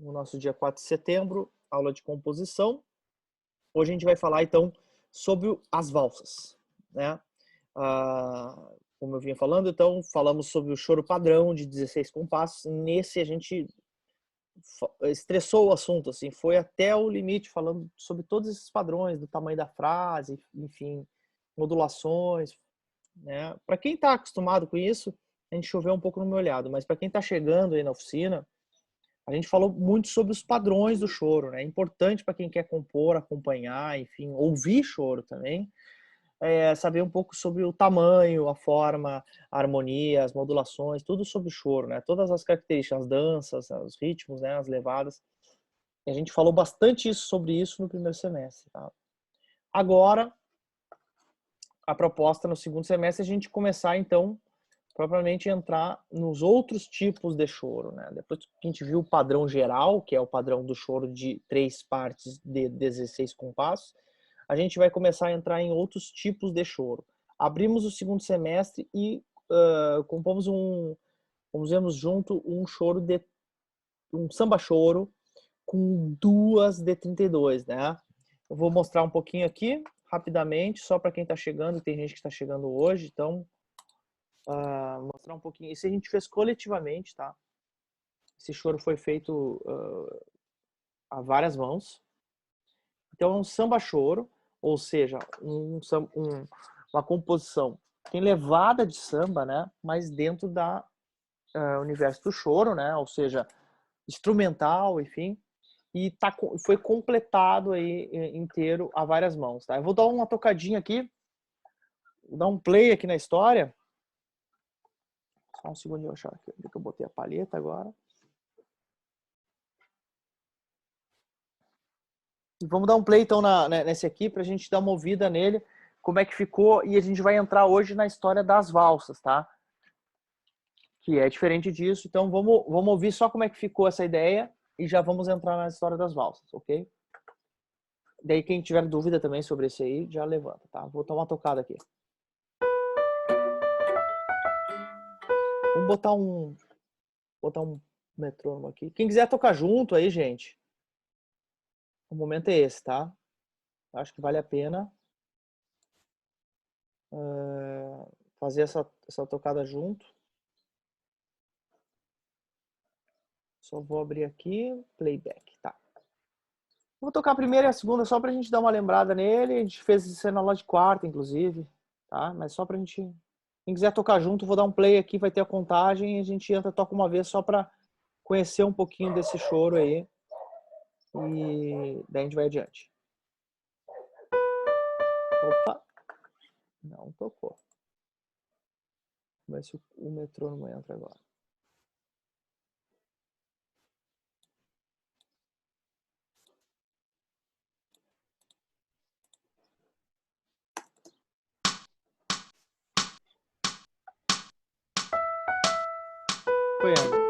no nosso dia 4 de setembro, aula de composição. Hoje a gente vai falar, então, sobre as valsas, né? Como eu vinha falando, então, falamos sobre o choro padrão de 16 compassos. Nesse a gente estressou o assunto, assim, foi até o limite, falando sobre todos esses padrões, do tamanho da frase, enfim, modulações, né? Para quem está acostumado com isso, a gente choveu um pouco no meu olhado, mas para quem está chegando aí na oficina, a gente falou muito sobre os padrões do choro, né? É importante para quem quer compor, acompanhar, enfim, ouvir choro também, saber um pouco sobre o tamanho, a forma, a harmonia, as modulações, tudo sobre o choro, né? Todas as características, as danças, os ritmos, né? As levadas. E a gente falou bastante sobre isso no primeiro semestre, tá? Agora, a proposta no segundo semestre é a gente começar, então, propriamente entrar nos outros tipos de choro, né? Depois que a gente viu o padrão geral, que é o padrão do choro de 3 partes de 16 compassos, a gente vai começar a entrar em outros tipos de choro. Abrimos o segundo semestre e compomos compusemos junto um choro um samba choro com 2 de 32, né? Eu vou mostrar um pouquinho aqui, rapidamente, só para quem está chegando, tem gente que está chegando hoje, então mostrar um pouquinho. Isso a gente fez coletivamente, tá? Esse choro foi feito a várias mãos. Então é um samba choro, ou seja, uma composição tem levada de samba, né? Mas dentro da universo do choro, né? Ou seja, instrumental, enfim. E foi completado aí inteiro a várias mãos, tá? Eu vou dar uma tocadinha aqui, vou dar um play aqui na história. Só um segundinho, eu achar aqui, que eu botei a palheta agora. E vamos dar um play então nesse aqui pra gente dar uma ouvida nele, como é que ficou, e a gente vai entrar hoje na história das valsas, tá? Que é diferente disso, então vamos ouvir só como é que ficou essa ideia e já vamos entrar na história das valsas, ok? Daí quem tiver dúvida também sobre esse aí, já levanta, tá? Vou tomar uma tocada aqui. Vamos botar um metrônomo aqui. Quem quiser tocar junto aí, gente, o momento é esse, tá? Acho que vale a pena fazer essa tocada junto. Só vou abrir aqui, playback, tá. Vou tocar a primeira e a segunda só pra gente dar uma lembrada nele. A gente fez isso na aula de quarta, inclusive, tá? Mas só pra gente... Quem quiser tocar junto, vou dar um play aqui, vai ter a contagem e a gente entra, toca uma vez só pra conhecer um pouquinho desse choro aí. E daí a gente vai adiante. Opa! Não tocou. Vamos ver se o metrônomo entra agora. Foi ela.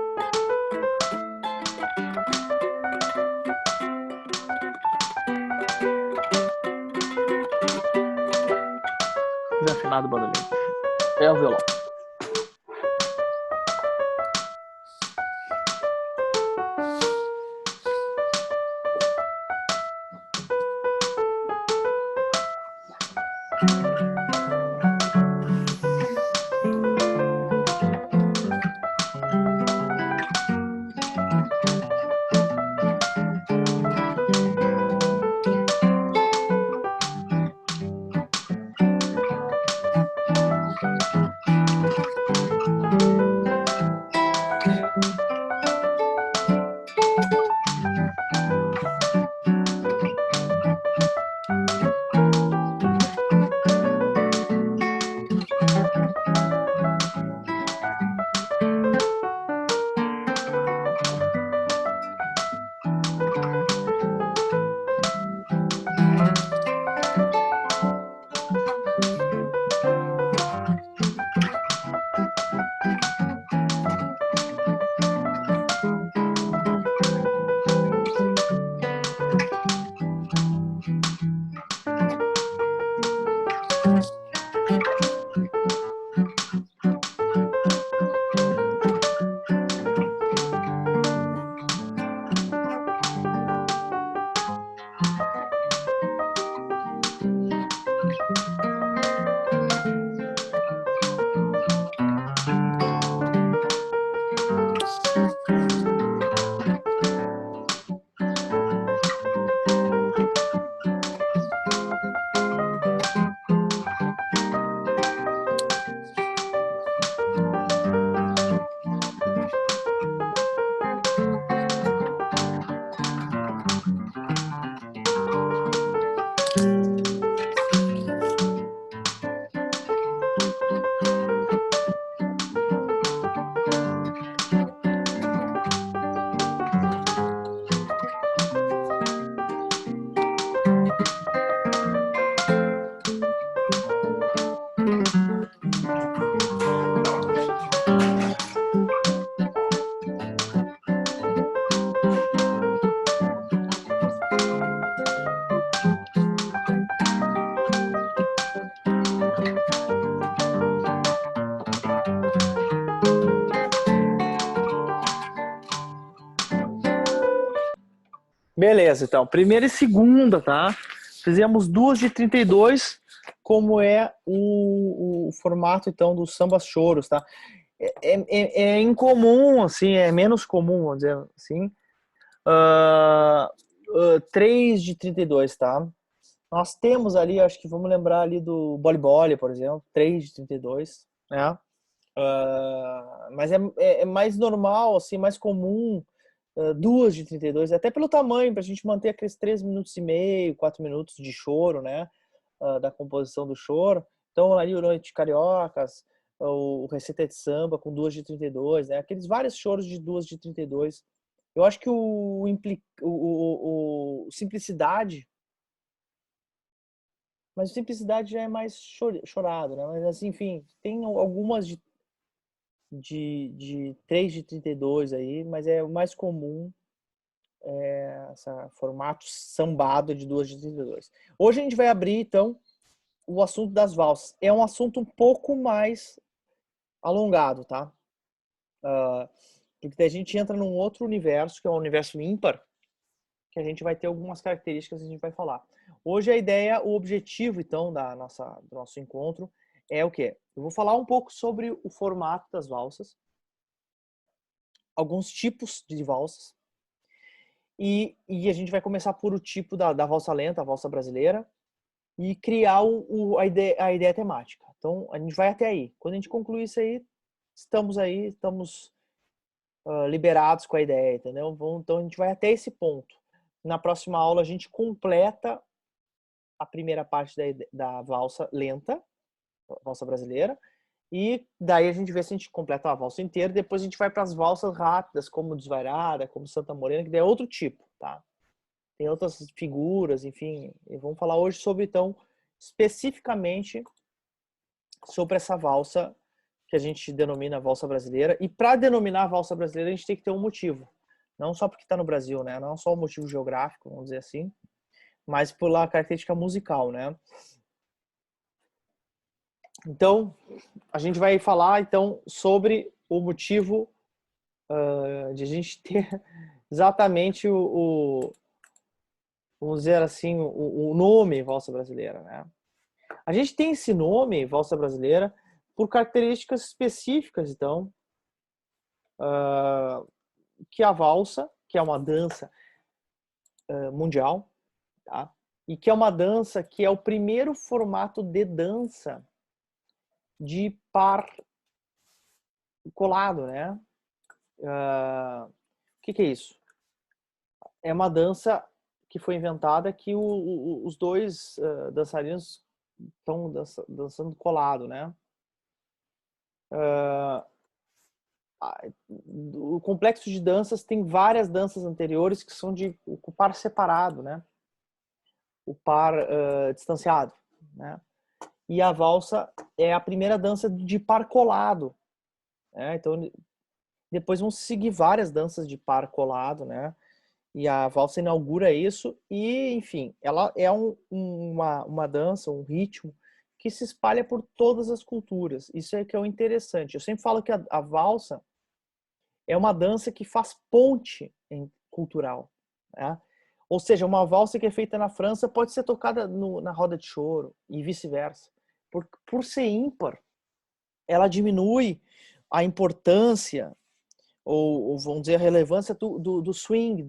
Desafinado o barulhinho. É o violão. Beleza, então. Primeira e segunda, tá? Fizemos 2 de 32, como é o formato, então, dos sambas choros, tá? É incomum, assim, é menos comum, vamos dizer assim. 3 de 32, tá? Nós temos ali, acho que vamos lembrar ali do Boli Boli, por exemplo, 3 de 32, né? Mas é mais normal, assim, mais comum, 2 de 32, até pelo tamanho, para a gente manter aqueles 3 minutos e meio, 4 minutos de choro, né? Da composição do choro. Então, ali o Noite de Cariocas, o Receita de Samba com 2 de 32, né? Aqueles vários choros de 2 de 32. Eu acho que o Simplicidade, mas o Simplicidade já é mais chorado, né? Mas assim, enfim, tem algumas de 3 de 32 aí, mas é o mais comum, esse formato sambado de 2 de 32. Hoje a gente vai abrir, então, o assunto das valsas. É um assunto um pouco mais alongado, tá? Porque a gente entra num outro universo, que é o universo ímpar, que a gente vai ter algumas características que a gente vai falar. Hoje a ideia, o objetivo, então, do nosso encontro é o quê? Eu vou falar um pouco sobre o formato das valsas, alguns tipos de valsas, e a gente vai começar por o tipo da valsa lenta, a valsa brasileira, e criar a ideia temática. Então, a gente vai até aí. Quando a gente concluir isso aí, estamos liberados com a ideia, entendeu? Então, a gente vai até esse ponto. Na próxima aula, a gente completa a primeira parte da valsa lenta, valsa brasileira, e daí a gente vê se a gente completa a valsa inteira. Depois a gente vai para as valsas rápidas, como Desvairada, como Santa Morena, que daí é outro tipo, tá? Tem outras figuras, enfim. E vamos falar hoje sobre, então, especificamente sobre essa valsa que a gente denomina valsa brasileira. E para denominar a valsa brasileira, a gente tem que ter um motivo. Não só porque está no Brasil, né? Não só um motivo geográfico, vamos dizer assim, mas pela característica musical, né? Então, a gente vai falar então sobre o motivo de a gente ter exatamente vamos dizer assim, o nome valsa brasileira, né? A gente tem esse nome valsa brasileira por características específicas, então, que a valsa, que é uma dança mundial, tá? E que é uma dança que é o primeiro formato de dança de par colado, né? O que é isso? É uma dança que foi inventada que os dois dançarinos estão dançando colado, né? O complexo de danças tem várias danças anteriores que são de o par separado, né? O par distanciado, né? E a valsa é a primeira dança de par colado, né? Então depois vão seguir várias danças de par colado, né? E a valsa inaugura isso e, enfim, ela é uma dança, um ritmo que se espalha por todas as culturas. Isso é que é o interessante. Eu sempre falo que a valsa é uma dança que faz ponte cultural, né? Ou seja, uma valsa que é feita na França pode ser tocada na roda de choro e vice-versa. Por ser ímpar, ela diminui a importância ou vamos dizer, a relevância do swing,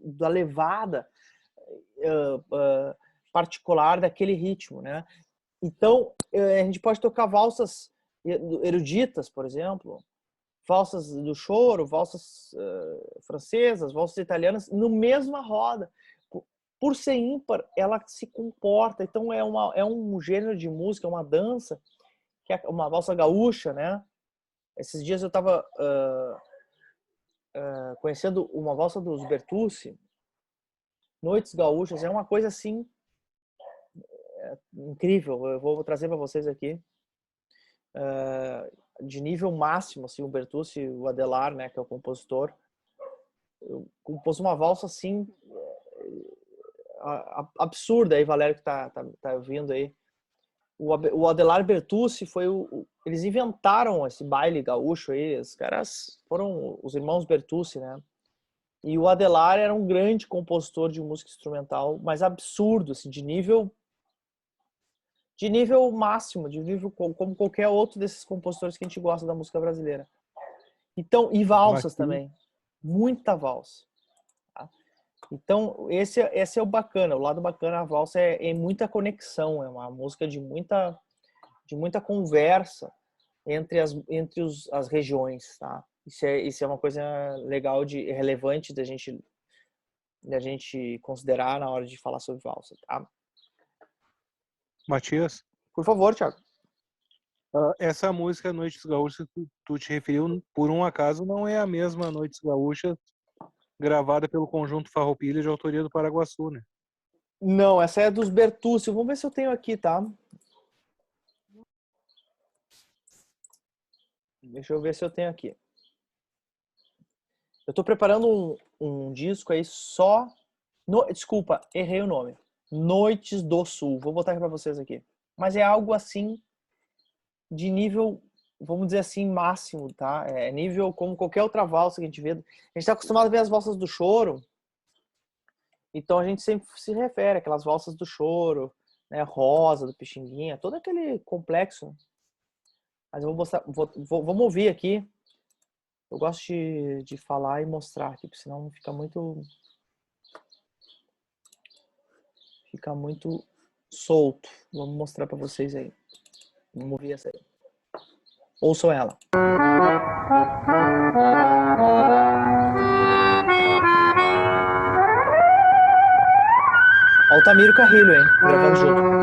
da levada particular daquele ritmo, né? Então, a gente pode tocar valsas eruditas, por exemplo, valsas do choro, valsas francesas, valsas italianas, no mesma roda. Por ser ímpar, ela se comporta. Então, é um gênero de música, uma dança, que é uma valsa gaúcha, né? Esses dias eu estava conhecendo uma valsa dos Bertucci, Noites Gaúchas, é uma coisa assim incrível. Eu vou trazer para vocês aqui de nível máximo, assim, o Bertucci, o Adelar, né, que é o compositor, compôs uma valsa assim absurda aí, Valério, que tá ouvindo aí. O Adelar Bertucci eles inventaram esse baile gaúcho aí, os caras foram os irmãos Bertucci, né? E o Adhelar era um grande compositor de música instrumental, mas absurdo, assim, de nível máximo, de nível como qualquer outro desses compositores que a gente gosta da música brasileira. Então, e valsas também. Muita valsa. Tá? Então, esse é o bacana. O lado bacana da valsa é muita conexão. É uma música de muita conversa entre as regiões. Tá? Isso é uma coisa legal, relevante da gente considerar na hora de falar sobre valsa. Tá? Matias? Por favor, Thiago. Essa música Noites Gaúchas que tu te referiu, por um acaso, não é a mesma Noites Gaúchas gravada pelo Conjunto Farroupilha de autoria do Paraguaçu, né? Não, essa é dos Bertucci. Vamos ver se eu tenho aqui, tá? Deixa eu ver se eu tenho aqui. Eu tô preparando um disco aí só... Desculpa, errei o nome. Noites do Sul. Vou botar aqui pra vocês aqui. Mas é algo assim de nível, vamos dizer assim, máximo, tá? É nível como qualquer outra valsa que a gente vê. A gente tá acostumado a ver as valsas do choro. Então a gente sempre se refere àquelas valsas do choro, né? Rosa, do Pixinguinha, todo aquele complexo. Mas eu vou mostrar, vamos ouvir aqui. Eu gosto de falar e mostrar aqui, porque senão fica muito solto. Vamos mostrar para vocês aí. Vamos ouvir essa aí. Ouçam ela. Altamiro Carrilho, hein? Gravando junto.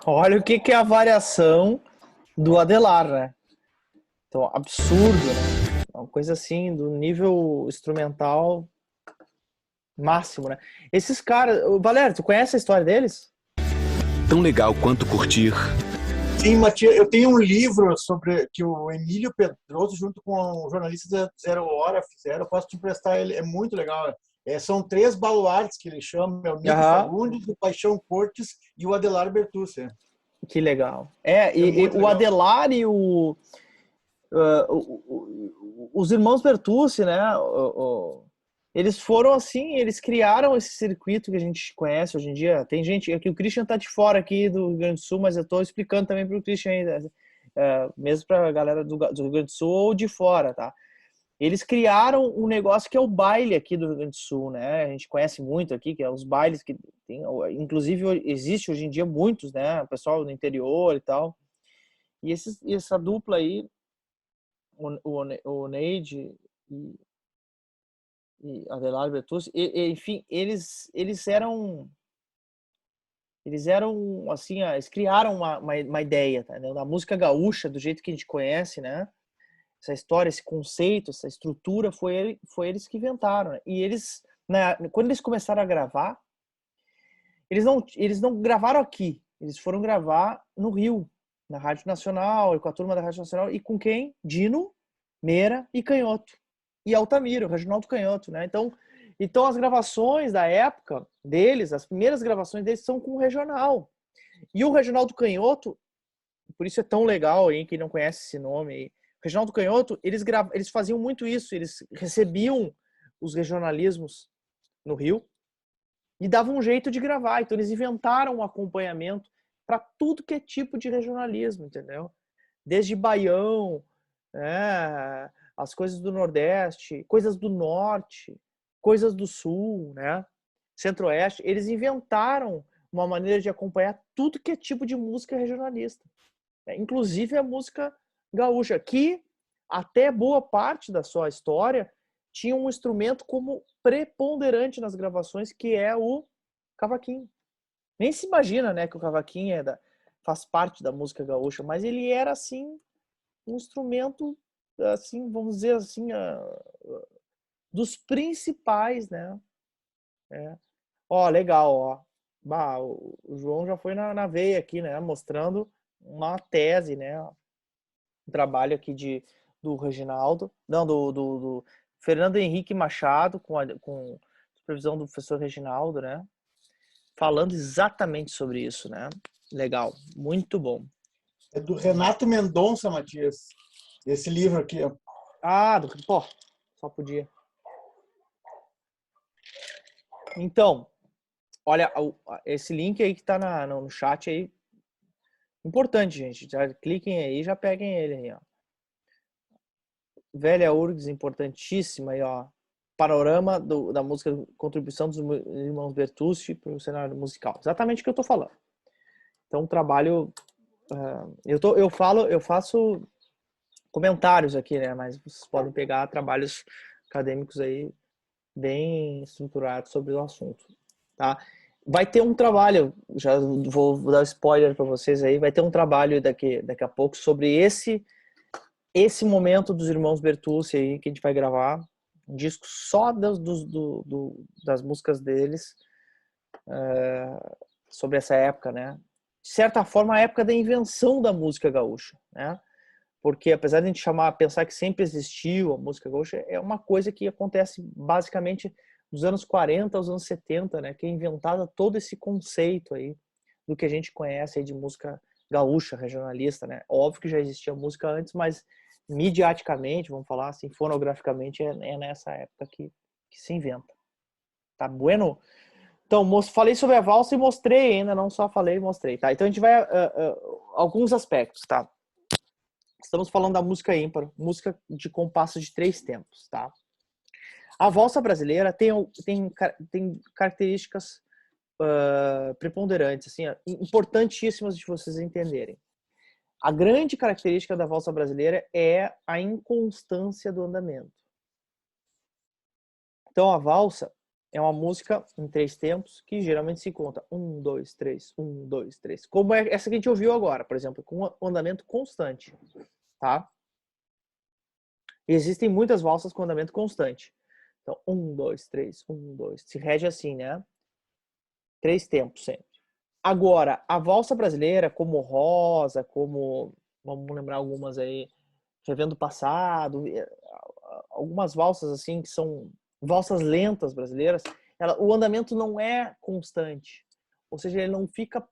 Olha o que é a variação do Adhelar, né? Então, absurdo, né? Uma coisa assim, do nível instrumental máximo, né? Esses caras... Valério, tu conhece a história deles? Tão legal quanto curtir Sim, Matias, eu tenho um livro sobre que o Emílio Pedroso, junto com o jornalista Zero Hora, fizeram. Eu posso te emprestar ele, é muito legal. São 3 baluartes que ele chama, é o Nico Aham, Fagundes, o Paixão Cortes e o Adelar Bertucci. que legal. É E muito o legal. Adelar e os irmãos Bertucci, né? Eles foram assim, eles criaram esse circuito que a gente conhece hoje em dia. Tem gente, aqui o Christian tá de fora aqui do Rio Grande do Sul, mas eu tô explicando também para o Christian ainda, mesmo para a galera do Rio Grande do Sul ou de fora, tá? Eles criaram um negócio que é o baile aqui do Rio Grande do Sul, né? A gente conhece muito aqui, que é os bailes que tem, inclusive existe hoje em dia muitos, né? O pessoal no interior e tal. E essa dupla aí, o Neide e Adelar Bertucci, enfim, eles eram assim, eles criaram uma ideia, tá, né? Da música gaúcha, do jeito que a gente conhece, né? Essa história, esse conceito, essa estrutura, foi eles que inventaram, né? E eles, né, quando eles começaram a gravar, eles não gravaram aqui, eles foram gravar no Rio, na Rádio Nacional, com a turma da Rádio Nacional, e com quem? Dino, Meira e Canhoto. E Altamiro, Reginaldo Canhoto, né? Então as gravações da época deles, as primeiras gravações deles são com o regional. E o Reginaldo Canhoto, por isso é tão legal aí, quem não conhece esse nome aí. O Reginaldo Canhoto, eles faziam muito isso, eles recebiam os regionalismos no Rio e davam um jeito de gravar. Então eles inventaram um acompanhamento para tudo que é tipo de regionalismo, entendeu? Desde baião, né, as coisas do Nordeste, coisas do Norte, coisas do Sul, né, Centro-Oeste. Eles inventaram uma maneira de acompanhar tudo que é tipo de música regionalista, né? Inclusive a música gaúcha, que até boa parte da sua história tinha um instrumento como preponderante nas gravações, que é o cavaquinho. Nem se imagina, né, que o cavaquinho faz parte da música gaúcha, mas ele era assim um instrumento, assim, vamos dizer assim, dos principais, né? É. Ó, legal, ó. Bah, o João já foi na veia aqui, né? Mostrando uma tese, né? Um trabalho aqui do Reginaldo, não, do Fernando Henrique Machado, com supervisão do professor Reginaldo, né? Falando exatamente sobre isso, né? Legal, muito bom. É do Renato Mendonça, Matias. Esse livro aqui, ó. Ah, pô, só podia. Então, olha, esse link aí que tá no chat aí, importante, gente. Já cliquem aí, já peguem ele aí, ó. Velha URGS, importantíssima aí, ó. Panorama da música, contribuição dos irmãos Bertucci para o cenário musical. Exatamente o que eu tô falando. Então, um trabalho. Eu faço comentários aqui, né? Mas vocês podem pegar trabalhos acadêmicos aí bem estruturados sobre o assunto, tá? Vai ter um trabalho, já vou dar spoiler para vocês aí, vai ter um trabalho daqui a pouco sobre esse momento dos irmãos Bertucci aí, que a gente vai gravar, um disco só das músicas deles, sobre essa época, né? De certa forma, a época da invenção da música gaúcha, né? Porque apesar de a gente pensar que sempre existiu a música gaúcha, é uma coisa que acontece basicamente dos anos 40 aos anos 70, né? Que é inventada todo esse conceito aí do que a gente conhece aí de música gaúcha, regionalista, né? Óbvio que já existia música antes, mas midiaticamente, vamos falar assim, fonograficamente, é nessa época que se inventa. Tá bueno? Então, falei sobre a valsa e mostrei ainda, não só falei, mostrei, tá? Então a gente vai alguns aspectos, tá? Estamos falando da música ímpar, música de compasso de 3 tempos, tá? A valsa brasileira tem características preponderantes, assim, importantíssimas de vocês entenderem. A grande característica da valsa brasileira é a inconstância do andamento. Então, a valsa é uma música em 3 tempos que geralmente se conta 1, 2, 3, 1, 2, 3. Como é essa que a gente ouviu agora, por exemplo, com um andamento constante, tá? Existem muitas valsas com andamento constante. Então, 1, 2, 3, 1, 2. Se rege assim, né? 3 tempos sempre. Agora, a valsa brasileira, como Rosa, como, vamos lembrar algumas aí, Revendo o Passado, algumas valsas assim que são valsas lentas brasileiras, o andamento não é constante. Ou seja, ele não fica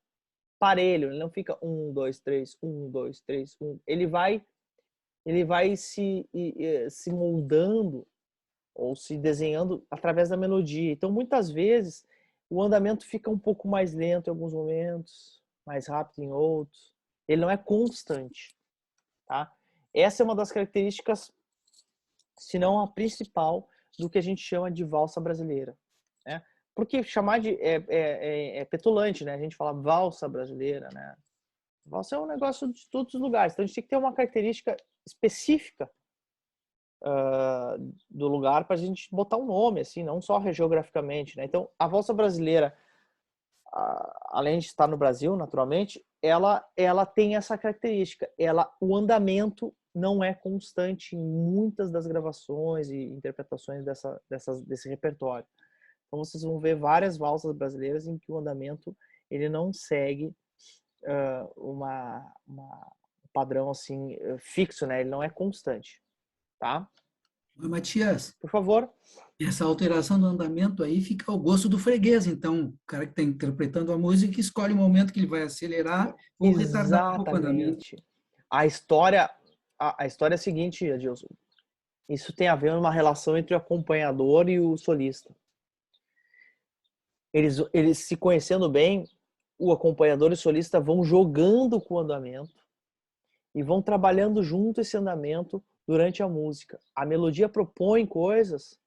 parelho, ele não fica 1, 2, 3, 1, 2, 3, 1. Ele vai se moldando ou se desenhando através da melodia. Então, muitas vezes, o andamento fica um pouco mais lento em alguns momentos, mais rápido em outros. Ele não é constante, tá? Essa é uma das características, se não a principal, do que a gente chama de valsa brasileira, né? Porque chamar de é petulante, né? A gente fala valsa brasileira, né? Valsa é um negócio de todos os lugares. Então a gente tem que ter uma característica específica do lugar para a gente botar um nome, assim, não só geograficamente, né? Então a valsa brasileira, além de estar no Brasil, naturalmente, ela tem essa característica. O andamento não é constante em muitas das gravações e interpretações desse repertório. Então vocês vão ver várias valsas brasileiras em que o andamento ele não segue um padrão assim fixo, né? Ele não é constante, tá? Oi, Matias, Por favor. essa alteração do andamento aí fica ao gosto do freguês, então, o cara que está interpretando a música escolhe o momento que ele vai acelerar ou retardar um pouco o andamento. Exatamente. A história é a seguinte, Adilson. Isso tem a ver uma relação entre o acompanhador e o solista. Eles se conhecendo bem, o acompanhador e o solista vão jogando com o andamento e vão trabalhando junto esse andamento durante a música. A melodia propõe coisas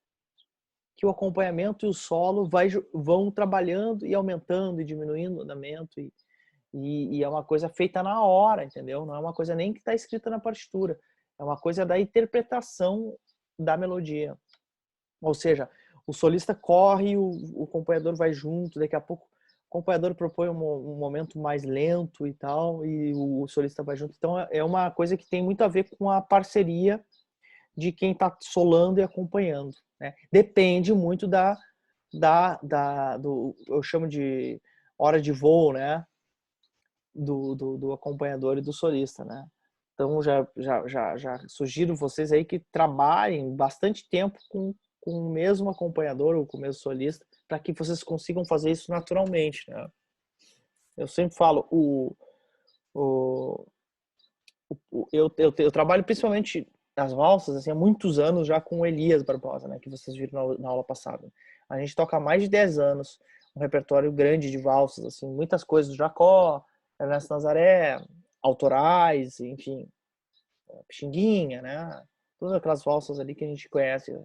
que o acompanhamento e o solo vão trabalhando e aumentando e diminuindo o andamento e é uma coisa feita na hora, entendeu? Não é uma coisa nem que está escrita na partitura. É uma coisa da interpretação da melodia. Ou seja, o solista corre, o acompanhador vai junto, daqui a pouco o acompanhador propõe um momento mais lento e tal, e o solista vai junto. Então é uma coisa que tem muito a ver com a parceria de quem está solando e acompanhando, né? Depende muito eu chamo de hora de voo, né? Do acompanhador e do solista, né? Então já sugiro vocês aí que trabalhem bastante tempo com o mesmo acompanhador ou com o mesmo solista para que vocês consigam fazer isso naturalmente, né? Eu sempre falo, eu trabalho principalmente as valsas assim, há muitos anos já com o Elias Barbosa, né, que vocês viram na aula passada. A gente toca há mais de 10 anos um repertório grande de valsas, assim, muitas coisas do Jacó, Ernesto Nazaré, autorais, enfim, Pixinguinha, né? Todas aquelas valsas ali que a gente conhece.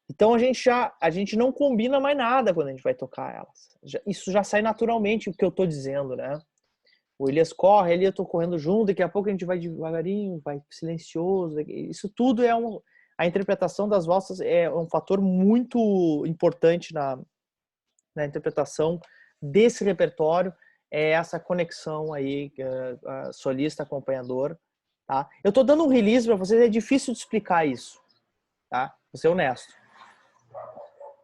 Então a gente não combina mais nada quando a gente vai tocar elas. Isso já sai naturalmente o que eu tô dizendo, né? O Elias corre, ali eu tô correndo junto, daqui a pouco a gente vai devagarinho, vai silencioso. Isso tudo a interpretação das valsas é um fator muito importante na interpretação desse repertório, é essa conexão aí, solista, acompanhador, tá? Eu tô dando um release para vocês, é difícil de explicar isso, tá? Vou ser honesto.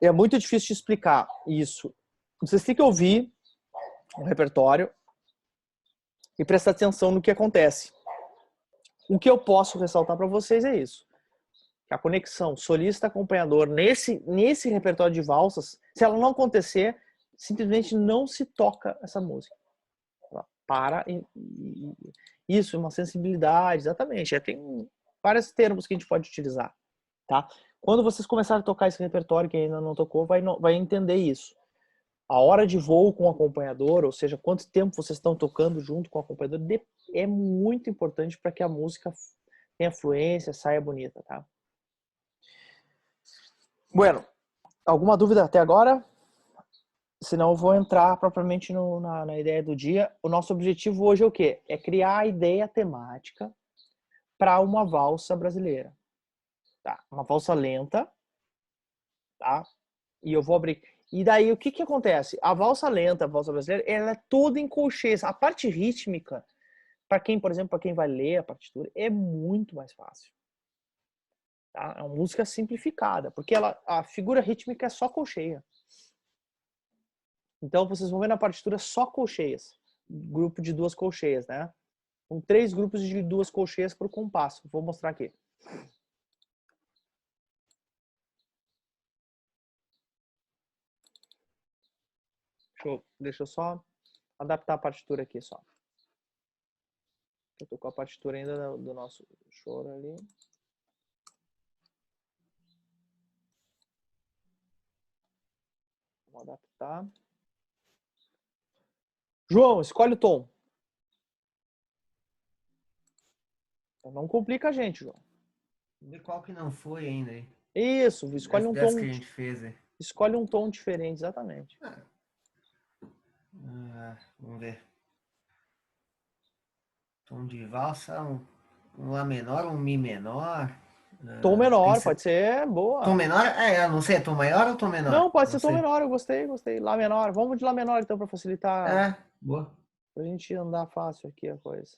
É muito difícil de explicar isso. Vocês têm que ouvir o repertório e prestar atenção no que acontece. O que eu posso ressaltar para vocês é isso. Que a conexão solista-acompanhador nesse repertório de valsas, se ela não acontecer, simplesmente não se toca essa música. Ela para isso, uma sensibilidade, exatamente. Tem vários termos que a gente pode utilizar, tá? Quando vocês começarem a tocar esse repertório que ainda não tocou, vai entender isso. A hora de voo com o acompanhador, ou seja, quanto tempo vocês estão tocando junto com o acompanhador, é muito importante para que a música tenha fluência, saia bonita, tá? Bueno, alguma dúvida até agora? Senão eu vou entrar propriamente na ideia do dia. O nosso objetivo hoje é o quê? É criar a ideia temática para uma valsa brasileira. Tá? Uma valsa lenta, tá? E eu vou abrir. E daí o que acontece? A valsa lenta, a valsa brasileira, ela é toda em colchês. A parte rítmica, para quem, por exemplo, para quem vai ler a partitura, é muito mais fácil. Tá? É uma música simplificada, porque a figura rítmica é só colcheia. Então, vocês vão ver na partitura só colcheias. Grupo de 2 colcheias, né? Com 3 grupos de 2 colcheias por compasso. Vou mostrar aqui. Deixa eu só adaptar a partitura aqui, só. Eu tô com a partitura ainda do nosso choro ali. Vou adaptar. João, escolhe o tom. Não complica a gente, João. Vê qual que não foi ainda aí. Isso, escolhe um tom. Que a gente fez aí. Escolhe um tom diferente, exatamente. Vamos ver. Tom de valsa, um Lá menor, um Mi menor. Tom menor, pode ser, boa. Tom menor? Eu não sei, tom maior ou tom menor? Não, pode ser tom menor, eu gostei. Lá menor. Vamos de Lá menor então para facilitar. Boa. Pra gente andar fácil aqui a coisa.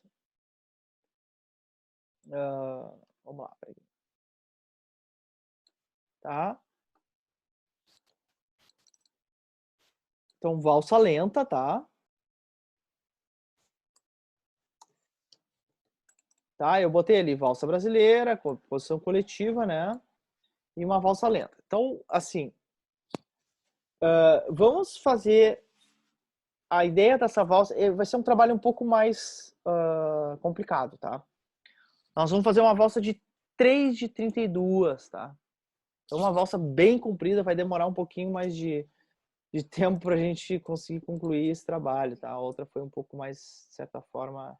Vamos lá, peraí. Tá? Então, valsa lenta, tá? Tá, eu botei ali valsa brasileira, composição coletiva, né? E uma valsa lenta. Então, assim, vamos fazer a ideia dessa valsa. Vai ser um trabalho um pouco mais complicado, tá? Nós vamos fazer uma valsa de 3 de 32, tá? Então, uma valsa bem comprida, vai demorar um pouquinho mais de tempo para a gente conseguir concluir esse trabalho, tá? A outra foi um pouco mais, de certa forma,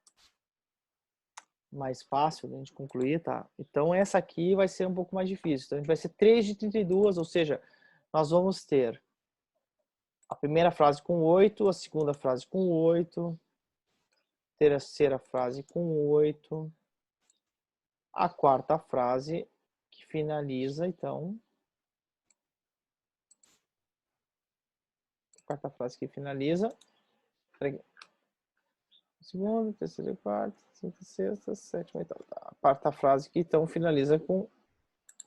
mais fácil de a gente concluir, tá? Então, essa aqui vai ser um pouco mais difícil. Então, a gente vai ser 3 de 32, ou seja, nós vamos ter a primeira frase com 8, a segunda frase com 8, a terceira frase com 8, a quarta frase que finaliza, então... Quarta frase que finaliza. Segunda, terceira, quarta, quinta, sexta, sétima, oitava. A quarta frase que então finaliza com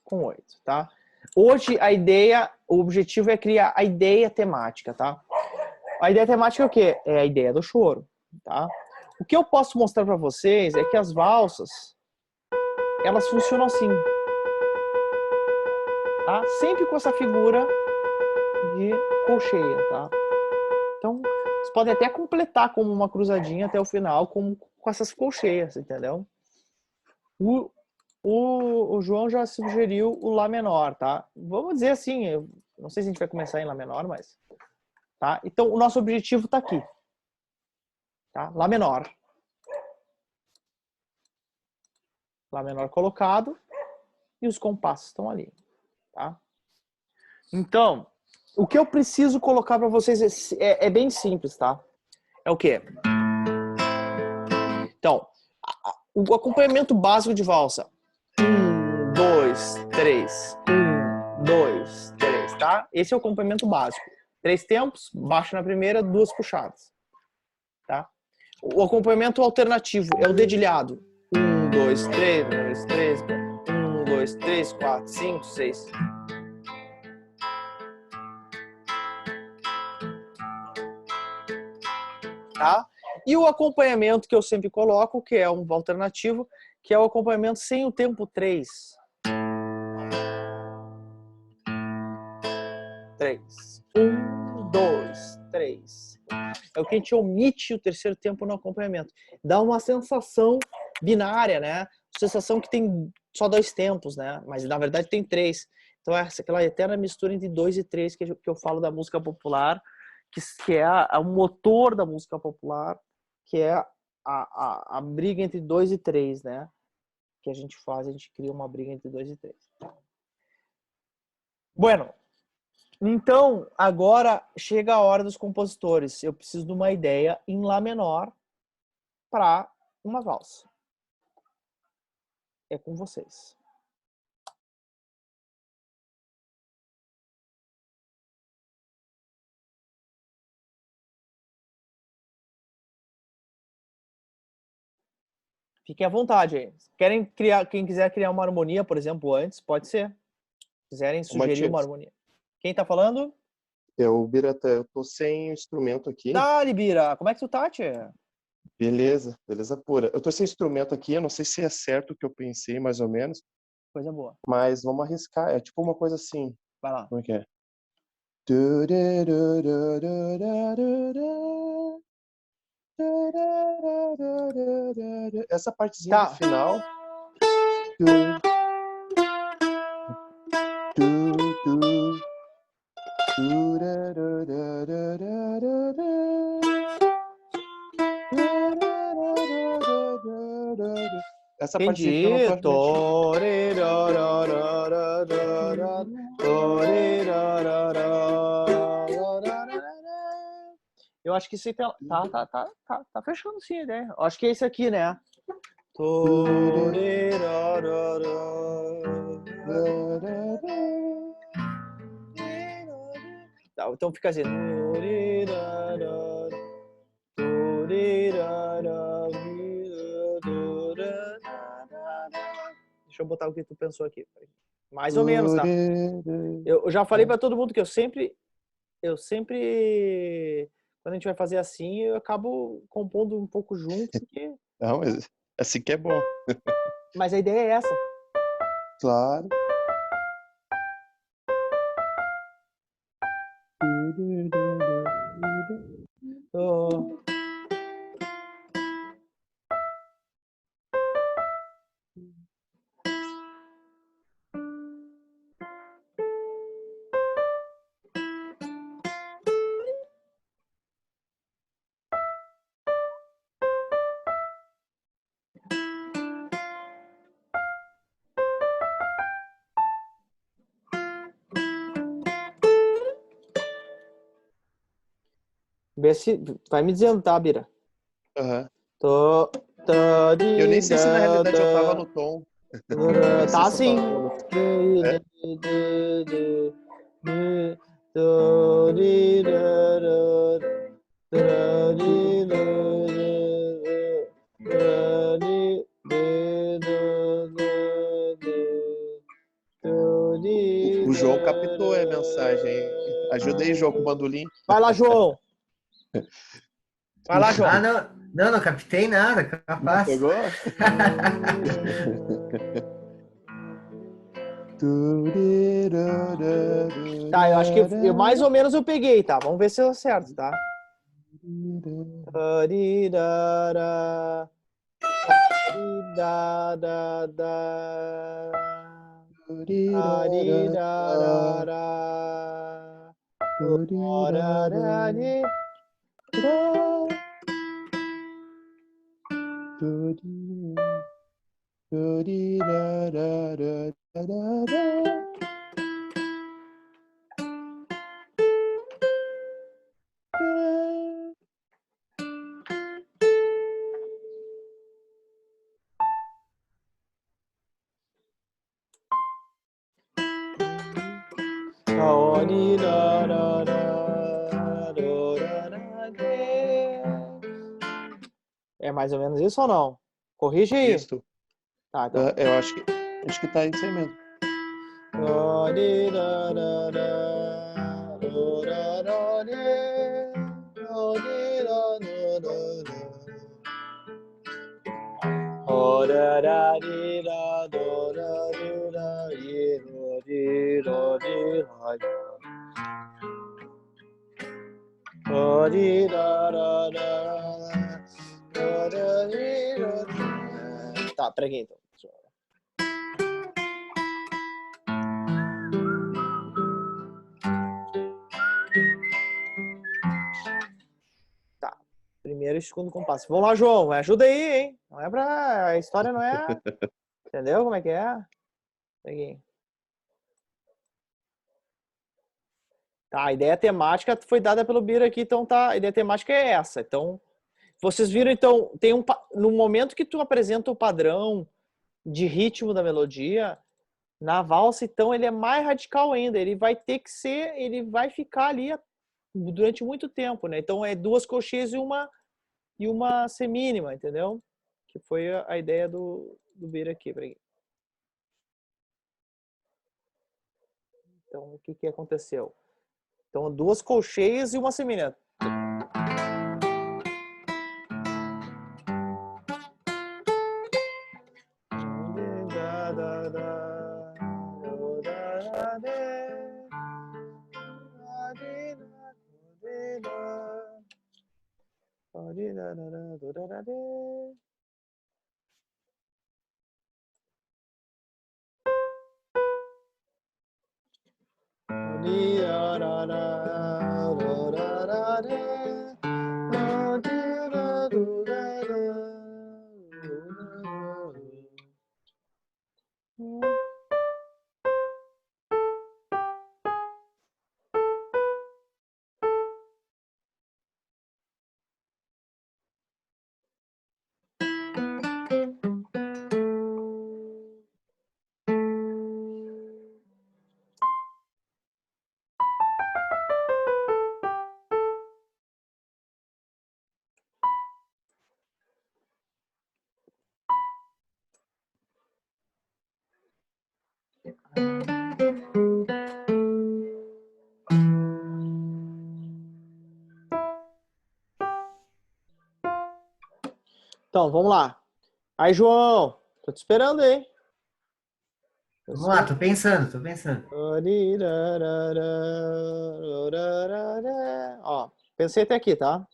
8, tá? Hoje a ideia, o objetivo é criar a ideia temática, tá? A ideia temática é o quê? É a ideia do choro, tá? O que eu posso mostrar para vocês é que as valsas, elas funcionam assim, tá? Sempre com essa figura de colcheia, tá? Então, vocês podem até completar como uma cruzadinha até o final com essas colcheias, entendeu? O João já sugeriu o Lá menor, tá? Vamos dizer assim, eu não sei se a gente vai começar em Lá menor, mas... Tá? Então, o nosso objetivo tá aqui. Tá? Lá menor. Lá menor colocado e os compassos estão ali, tá? Então, o que eu preciso colocar para vocês é bem simples, tá? É o quê? Então, o acompanhamento básico de valsa. 1, 2, 3. 1, 2, 3, tá? Esse é o acompanhamento básico. 3 tempos, baixo na primeira, 2 puxadas. Tá? O acompanhamento alternativo é o dedilhado. 1, 2, 3, 1, 2, 3, 1, 2, 3, 4, 5, 6. Tá? E o acompanhamento que eu sempre coloco, que é um alternativo, que é o acompanhamento sem o tempo 3. 3. 1, 2, 3. É o que a gente omite o terceiro tempo no acompanhamento. Dá uma sensação binária, né? Sensação que tem só 2 tempos, né? Mas na verdade tem 3. Então é aquela eterna mistura entre 2 e 3 que eu falo da música popular, que é o motor da música popular, que é a briga entre 2 e 3, né? Que a gente cria uma briga entre 2 e 3. Bueno, então agora chega a hora dos compositores. Eu preciso de uma ideia em Lá menor para uma valsa. É com vocês. Fiquem à vontade aí. Quem quiser criar uma harmonia, por exemplo, antes, pode ser. Se quiserem sugerir uma harmonia. Quem tá falando? Birata, eu tô sem instrumento aqui. Dali, Bira, como é que tu tá, tia? Beleza pura. Eu tô sem instrumento aqui, eu não sei se é certo o que eu pensei, mais ou menos, Coisa boa. mas vamos arriscar. É tipo uma coisa assim. Vai lá. Como é que é? Essa partezinha Tá. do final. Essa partezinha que eu não tô Entendi. Eu acho que isso aí tá fechando sim a ideia. Eu acho que é esse aqui, né? Tá, então fica assim. Deixa eu botar o que tu pensou aqui. Mais ou menos, tá? Eu já falei para todo mundo que eu sempre, quando a gente vai fazer assim, eu acabo compondo um pouco junto, porque... Não, mas assim que é bom. Mas a ideia é essa. Claro. Oh. Vê se... Vai me dizendo, tá, Bira? Aham. Tô... Eu nem sei se na realidade eu tava no tom. Não sei Tá se eu sim. tava no tom. É? O João captou a mensagem, hein? Ajuda aí, João, com o bandolim. Vai lá, João. Vai lá, João. Ah, não captei nada, Não capaz. pegou? Tá, eu acho que eu mais ou menos eu peguei, tá? Vamos ver se eu acerto, tá? É mais ou menos isso ou não? Corrige aí. Isso. Tá, então. Eu acho que tá isso aí mesmo. Tá, peraí então. Tá. Primeiro e segundo compasso. Vamos lá, João. Ajuda aí, hein? Não é pra... A história não é... Entendeu como é que é? Peguei. Tá, a ideia temática foi dada pelo Bira aqui, então tá, a ideia temática é essa. Então, vocês viram, então, no momento que tu apresenta o padrão de ritmo da melodia, na valsa, então, ele é mais radical ainda, ele vai ter que ser, ele vai ficar ali durante muito tempo, né? Então, é duas cocheias e uma semínima, entendeu? Que foi a ideia do Bira aqui. Então, o que aconteceu? Então, 2 colcheias e uma semínea. Então, vamos lá. Aí, João, tô te esperando, hein? Vamos lá, tô pensando. Ó, pensei até aqui, tá?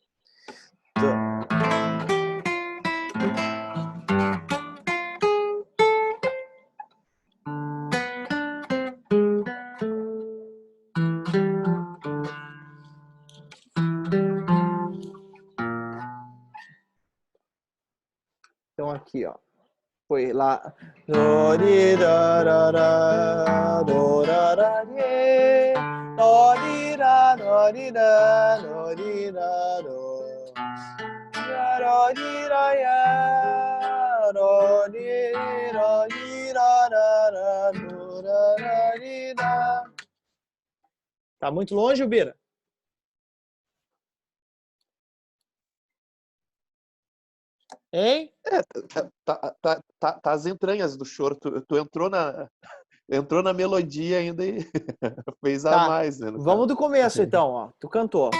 Então aqui, ó. Foi lá. Tá muito longe, Bira? Hein? Tá as entranhas do choro. Tu entrou na melodia ainda e fez a Tá. mais, né, no Vamos caso. do começo, então, ó. Tu cantou.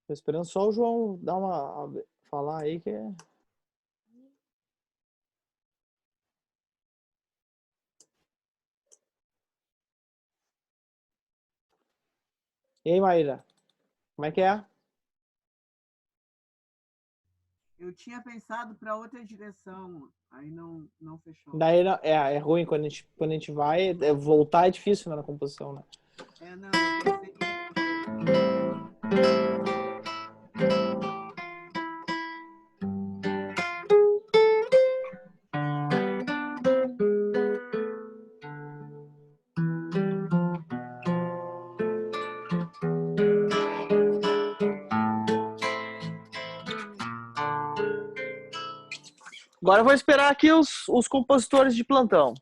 Tô esperando só o João dar falar aí que é. E aí, Maíra? Como é que é? Eu tinha pensado para outra direção, aí não fechou. Daí é ruim quando a gente vai, voltar é difícil, né, na composição, né? Não, eu pensei. Agora eu vou esperar aqui os compositores de plantão.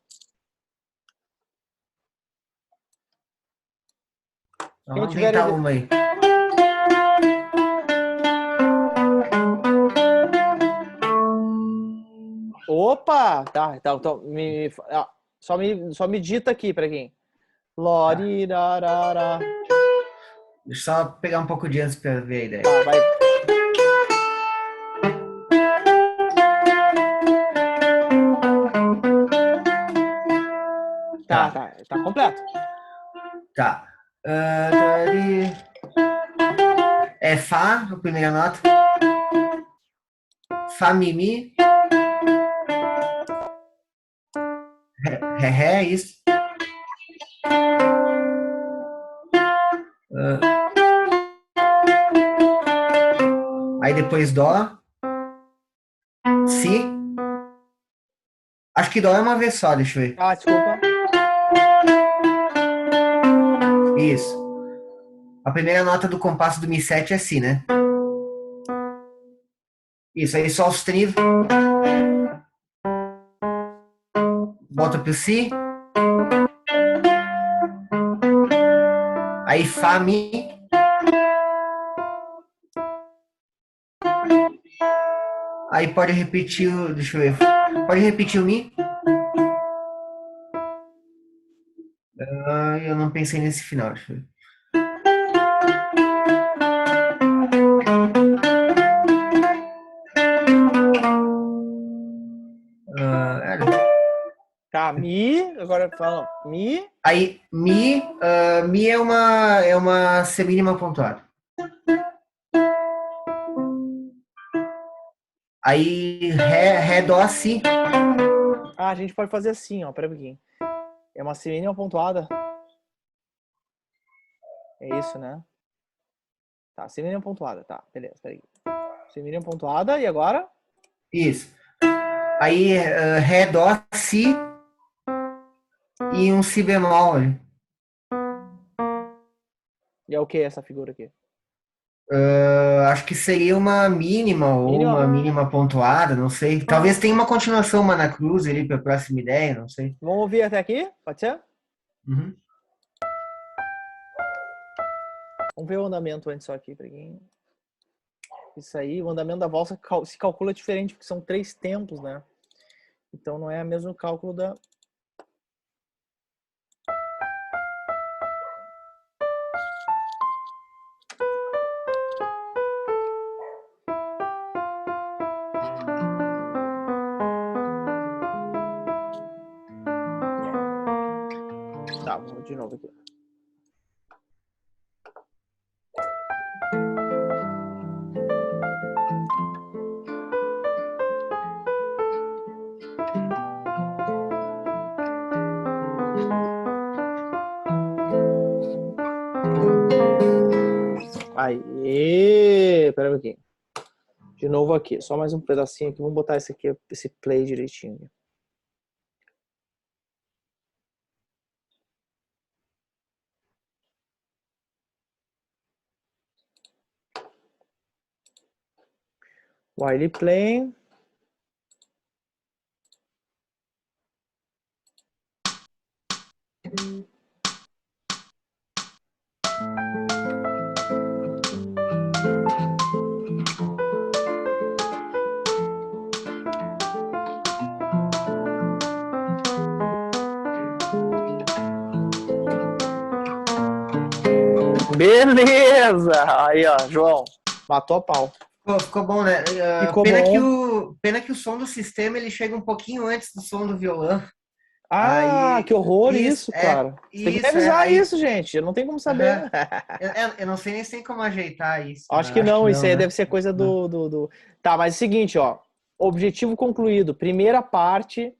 Então, Quem vamos tiver tentar uma aí. Opa! Tá, então só me dita aqui pra quem. Lorirarara. Deixa eu só pegar um pouco de antes para ver a ideia. Tá, vai. Tá completo. Tá. É Fá, a primeira nota. Fá, Mi, Mi. Ré, isso. Aí depois Dó, Si. Acho que Dó é uma vez só, deixa eu ver. Ah, desculpa. Isso. A primeira nota do compasso do Mi7 é Si, né? Isso, aí Sol sustenido. Volta pro Si. Aí Fá, Mi. Aí pode repetir o. Deixa eu ver. Pode repetir o Mi. Eu não pensei nesse final. Deixa eu ver. Tá, Mi. Agora fala Mi. Aí Mi. Mi é uma semínima pontuada. Aí Ré, Dó, Si. Ah, a gente pode fazer assim, ó. Pera um pouquinho. É uma semínima pontuada. É isso, né? Tá, semínima pontuada. Tá, beleza, peraí. Semínima pontuada, e agora? Isso. Aí Ré, Dó, Si e um Si bemol. E é o que essa figura aqui? Acho que seria uma mínima ou Mínima. uma mínima pontuada, não sei. Talvez tenha uma continuação Mana Cruz ali para a próxima ideia, não sei. Vamos ouvir até aqui? Pode ser? Uhum. Vamos ver o andamento antes só aqui, Preguinho. Isso aí, o andamento da valsa se calcula diferente, porque são 3 tempos, né? Então não é o mesmo cálculo da... Tá, vamos de novo aqui. Aí, pera um pouquinho. De novo aqui, só mais um pedacinho aqui. Vamos botar esse aqui, esse play direitinho. While playing. Beleza! Aí, ó, João, matou a pau. Ficou bom, né? Ficou bom. Pena que o som do sistema ele chega um pouquinho antes do som do violão. Ah, Aí, que horror isso, cara. Você tem que revisar isso, gente. Eu não tenho como saber. Eu não sei nem se tem como ajeitar isso. Acho que não, isso aí né? deve ser coisa do... Tá, mas é o seguinte, ó. Objetivo concluído. Primeira parte.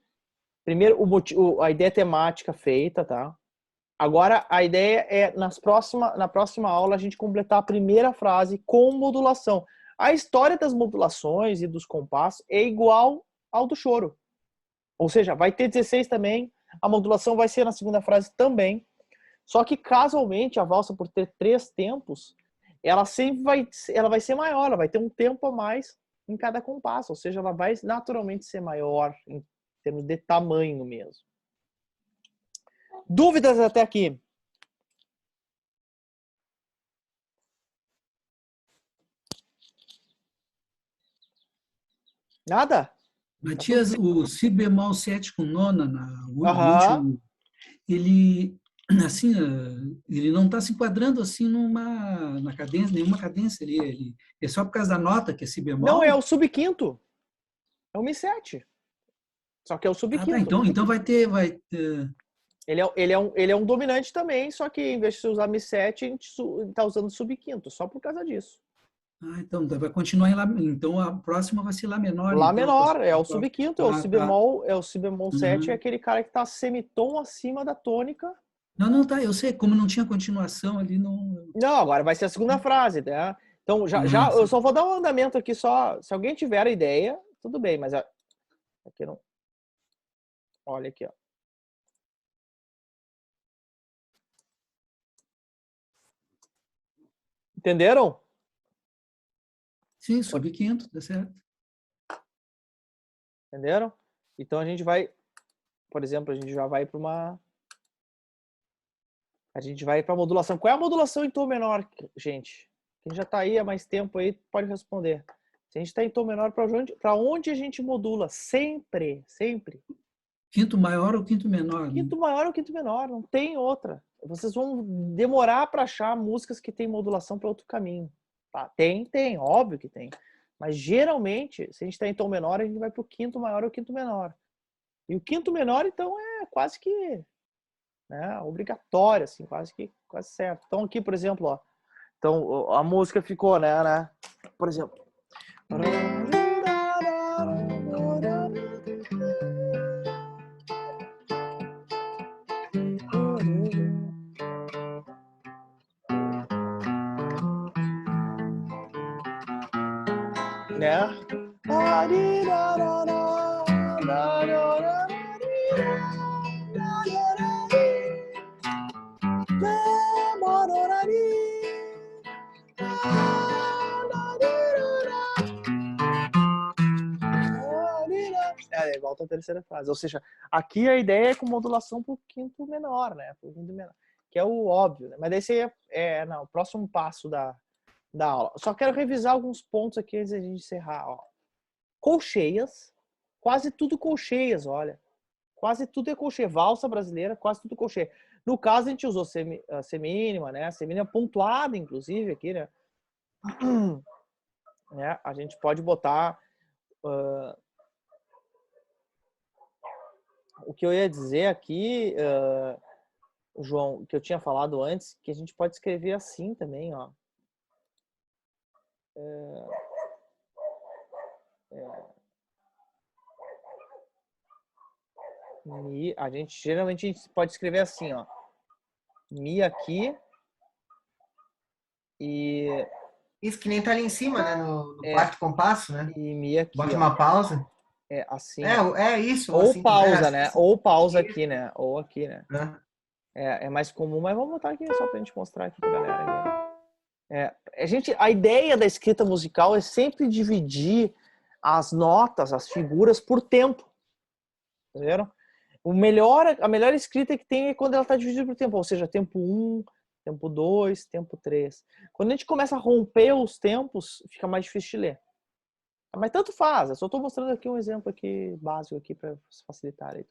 Primeiro, a ideia temática feita, tá? Agora, a ideia é, na próxima aula, a gente completar a primeira frase com modulação. A história das modulações e dos compassos é igual ao do choro. Ou seja, vai ter 16 também, a modulação vai ser na segunda frase também. Só que, casualmente, a valsa, por ter 3 tempos, ela vai ser maior, ela vai ter um tempo a mais em cada compasso. Ou seja, ela vai naturalmente ser maior em termos de tamanho mesmo. Dúvidas até aqui? Nada? Matias, o Si bemol 7 com nona, o último, ele, assim, ele não está se enquadrando assim na cadência, nenhuma cadência ali. Ele, é só por causa da nota que é Si bemol? Não, é o subquinto. É o Mi7. Só que é o subquinto. Tá, então vai ter... Ele é um dominante também, só que em vez de você usar Mi7, a gente está usando subquinto, só por causa disso. Ah, então vai continuar em Lá. Então a próxima vai ser Lá menor. Lá então, menor, é o a próxima- subquinto, é o Ah, si tá. bemol, é o si bemol 7, é Uhum. aquele cara que tá semitom acima da tônica. Não, não, tá. Eu sei, como não tinha continuação ali, não. Não, agora vai ser a segunda frase, né? Então, já Ah, eu sim. só vou dar um andamento aqui só. Se alguém tiver a ideia, tudo bem, mas aqui não. Olha aqui, ó. Entenderam? Sim, subquinto, tá certo. Entenderam? Então a gente vai, por exemplo, a gente já vai para uma. A gente vai para modulação. Qual é a modulação em tom menor, gente? Quem já está aí há mais tempo aí pode responder. Se a gente está em tom menor, para onde a gente modula? Sempre, sempre. Quinto maior ou quinto menor? Quinto maior ou quinto menor, não tem outra. Vocês vão demorar para achar músicas que tem modulação para outro caminho. Tá? Tem, óbvio que tem. Mas geralmente, se a gente está em tom menor, a gente vai para o quinto maior ou quinto menor. E o quinto menor, então, é quase que, né, obrigatório, assim, quase certo. Então aqui, por exemplo, ó, então a música ficou, né, por exemplo. Né? Volta a terceira frase. Ou seja, aqui a ideia é com modulação para o quinto menor, né? Pro quinto menor, que é o óbvio, né? Mas esse é o próximo passo da aula. Só quero revisar alguns pontos aqui antes de a gente encerrar. Ó. Colcheias, quase tudo colcheias, olha. Quase tudo é colcheia. Valsa brasileira, quase tudo colcheia. No caso, a gente usou semínima, né? Semínima pontuada, inclusive, aqui, né? Né? A gente pode botar... o que eu ia dizer aqui, João, que eu tinha falado antes, que a gente pode escrever assim também, ó. Mi, geralmente a gente pode escrever assim, ó. Mi aqui e Isso que nem tá ali em cima, né? No quarto compasso, né? e Mi aqui, Bota ó. uma pausa. É assim, ó. É isso. Ou Assim, pausa, né? assim, Ou pausa aqui, né? Ou aqui, né? né? É mais comum, mas vamos botar aqui só pra gente mostrar aqui pra galera. A ideia da escrita musical é sempre dividir as notas, as figuras por tempo. Entenderam? A melhor escrita que tem é quando ela está dividida por tempo, ou seja, tempo 1, tempo 2, tempo 3. Quando a gente começa a romper os tempos, fica mais difícil de ler. Mas tanto faz, eu só estou mostrando aqui um exemplo aqui básico aqui para facilitar aí.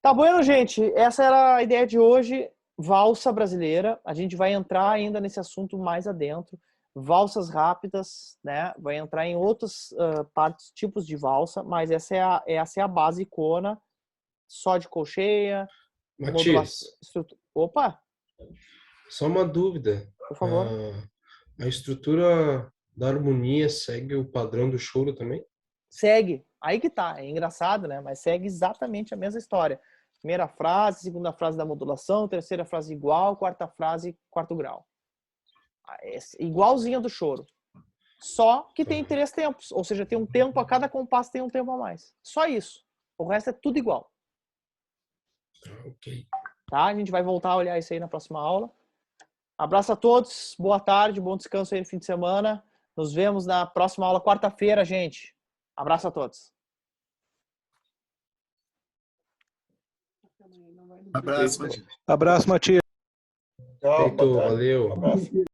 Tá bom, gente? Essa era a ideia de hoje, valsa brasileira. A gente vai entrar ainda nesse assunto mais adentro. Valsas rápidas, né? Vai entrar em outras partes, tipos de valsa, mas essa é a base icona, só de colcheia, modulação. Matias, Opa, só uma dúvida. por favor. A estrutura da harmonia segue o padrão do choro também? Segue. Aí que tá. É engraçado, né? Mas segue exatamente a mesma história. Primeira frase, segunda frase da modulação, terceira frase igual, quarta frase, quarto grau. Igualzinha do choro. Só que tem 3 tempos. Ou seja, tem um tempo, a cada compasso tem um tempo a mais. Só isso. O resto é tudo igual. Ok. Tá? A gente vai voltar a olhar isso aí na próxima aula. Abraço a todos. Boa tarde, bom descanso aí no fim de semana. Nos vemos na próxima aula, quarta-feira, gente. Abraço a todos. Abraço, Matias. Abraço, Matias. Tchau, Feito, boa tarde. valeu. Um abraço.